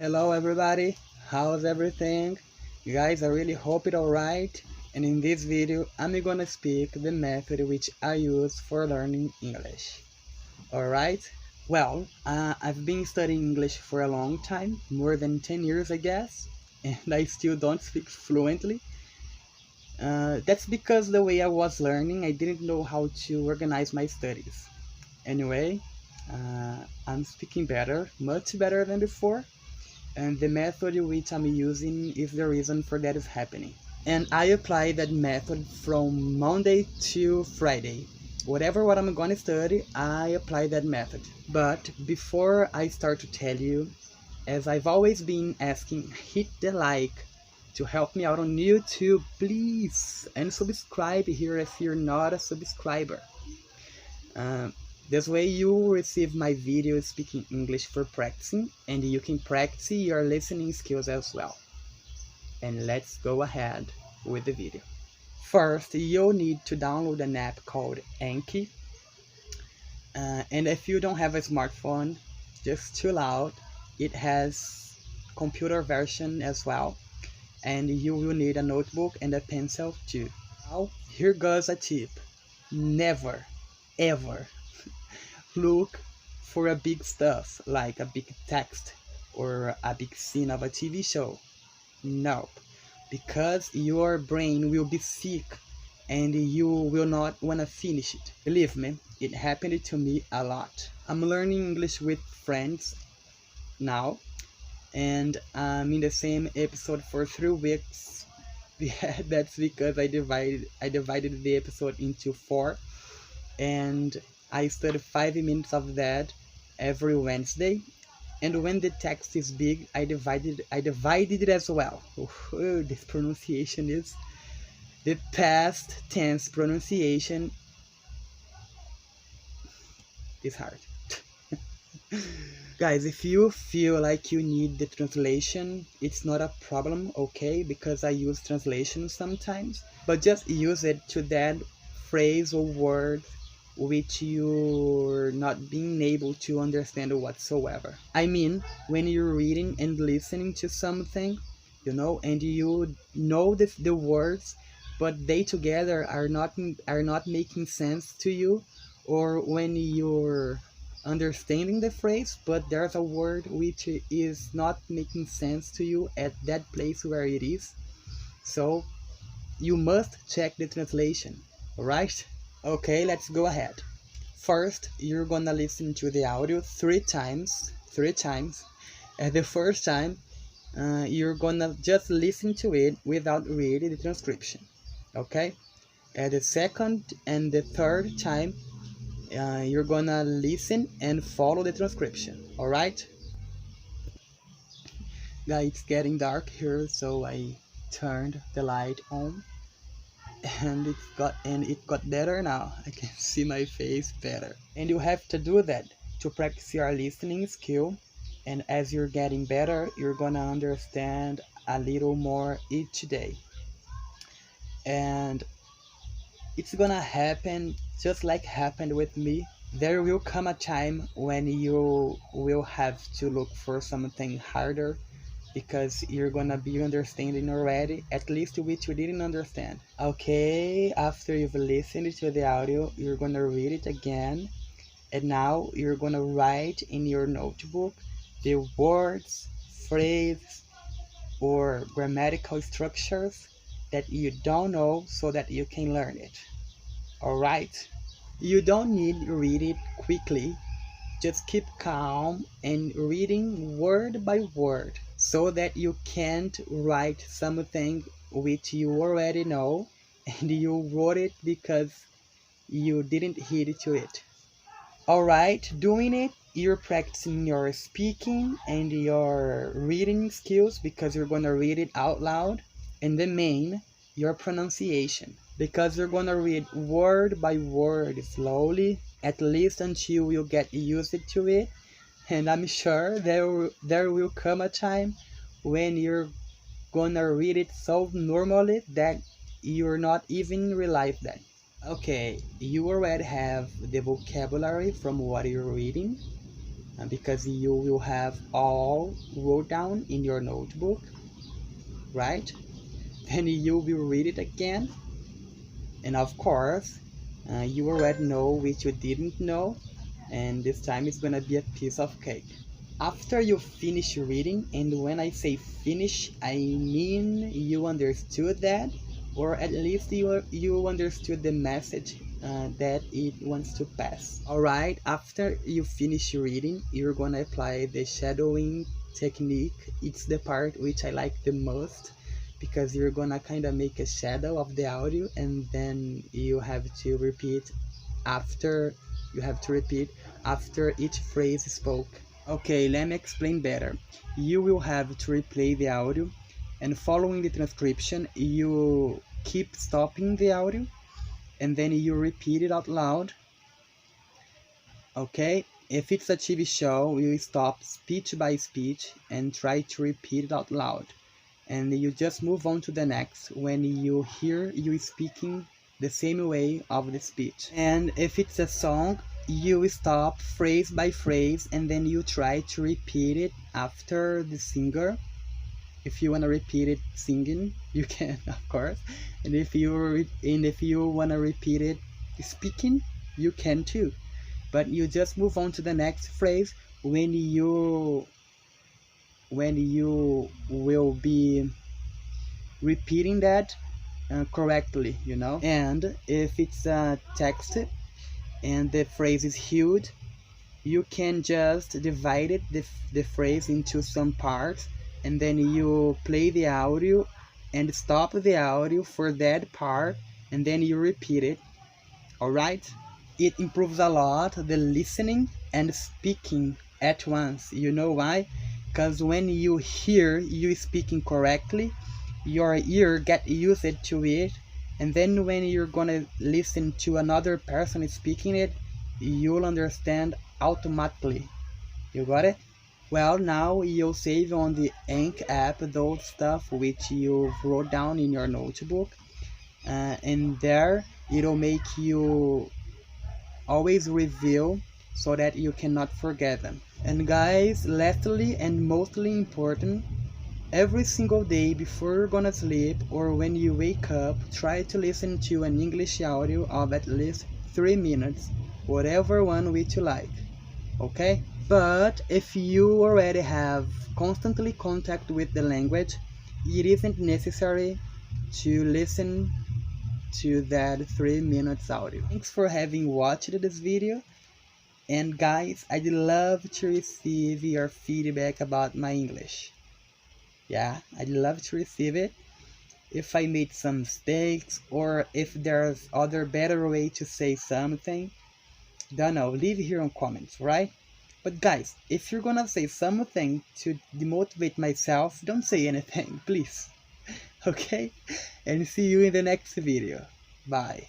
Hello everybody, how's everything? Guys, I really hope it alright. And in this video, I'm gonna speak the method which I use for learning English. Alright? Well, I've been studying English for a long time, more than 10 years I guess, and I still don't speak fluently. That's because the way I was learning, I didn't know how to organize my studies. Anyway, I'm speaking better, much better than before, and the method which I'm using is the reason for that is happening. And I apply that method from Monday to Friday. Whatever what I'm gonna study, I apply that method. But before I start to tell you, as I've always been asking, hit the like to help me out on YouTube, please, and subscribe here if you're not a subscriber. This way you will receive my videos speaking English for practicing, and you can practice your listening skills as well. And let's go ahead with the video. First, you'll need to download an app called Anki. And if you don't have a smartphone, just chill out. It has computer version as well. And you will need a notebook and a pencil too. Now, here goes a tip. Never, ever look for a big stuff like a big text or a big scene of a TV show. No, because your brain will be sick and you will not want to finish it. Believe me, it happened to me a lot. I'm learning English with friends now, and I'm in the same episode for 3 weeks. Yeah, that's because I divided the episode into 4, and I study 5 minutes of that every Wednesday. And when the text is big, I divided it as well. Oh, this pronunciation is the past tense pronunciation is hard. Guys, if you feel like you need the translation, it's not a problem, okay? Because I use translation sometimes, but just use it to that phrase or word which you're not being able to understand whatsoever. I mean, when you're reading and listening to something, and you know the words, but they together are not making sense to you, or when you're understanding the phrase, but there's a word which is not making sense to you at that place where it is. So you must check the translation, alright? Okay, let's go ahead. First, you're gonna listen to the audio 3 times. At the first time, you're gonna just listen to it without reading the transcription, okay? At the second and the third time, you're gonna listen and follow the transcription, alright? Guys, it's getting dark here, so I turned the light on. And it got better now. I can see my face better. And you have to do that to practice your listening skill. And as you're getting better, you're gonna understand a little more each day. And it's gonna happen just like happened with me. There will come a time when you will have to look for something harder, because you're gonna be understanding already, at least which you didn't understand. Okay, after you've listened to the audio, you're gonna read it again, and now you're gonna write in your notebook the words, phrases, or grammatical structures that you don't know so that you can learn it. Alright? You don't need to read it quickly. Just keep calm and reading word by word, so that you can't write something which you already know and you wrote it because you didn't heed to it. Alright, doing it, you're practicing your speaking and your reading skills, because you're gonna read it out loud, and the main, your pronunciation, because you're gonna read word by word slowly, at least until you get used to it. And I'm sure there will come a time when you're gonna read it so normally that you're not even realize that. Okay, you already have the vocabulary from what you're reading, because you will have all wrote down in your notebook, right? Then you will read it again, and of course you already know which you didn't know, and this time it's gonna be a piece of cake. After you finish reading, and when I say finish, I mean you understood that, or at least you understood the message that it wants to pass. Alright, after you finish reading, you're gonna apply the shadowing technique. It's the part which I like the most, because you're gonna kind of make a shadow of the audio, and then you have to repeat after each phrase spoke. Okay, let me explain better. You will have to replay the audio, and following the transcription, you keep stopping the audio, and then you repeat it out loud. Okay, if it's a TV show, you stop speech by speech and try to repeat it out loud, and you just move on to the next when you hear you speaking the same way of the speech. And if it's a song, you stop phrase by phrase, and then you try to repeat it after the singer. If you want to repeat it singing, you can, of course. And if you want to repeat it speaking, you can too. But you just move on to the next phrase when you will be repeating that correctly, you know. And if it's a text and the phrase is huge, you can just divide it, the phrase, into some parts, and then you play the audio and stop the audio for that part, and then you repeat it. Alright? It improves a lot the listening and speaking at once. You know why? Because when you hear you speaking correctly, your ear get used to it, and then when you're gonna listen to another person speaking it, you'll understand automatically. You got it? Well, now you'll save on the Anki app those stuff which you wrote down in your notebook, and there it'll make you always review so that you cannot forget them. And guys, lastly and mostly important, every single day before you're gonna sleep or when you wake up, try to listen to an English audio of at least 3 minutes, whatever one which you like, okay? But if you already have constantly contact with the language, it isn't necessary to listen to that 3 minutes audio. Thanks for having watched this video, and guys, I'd love to receive your feedback about my English. Yeah, I'd love to receive it. If I made some mistakes, or if there's other better way to say something, don't know, leave here on comments, right? But guys, if you're gonna say something to demotivate myself, don't say anything, please. Okay? And see you in the next video. Bye.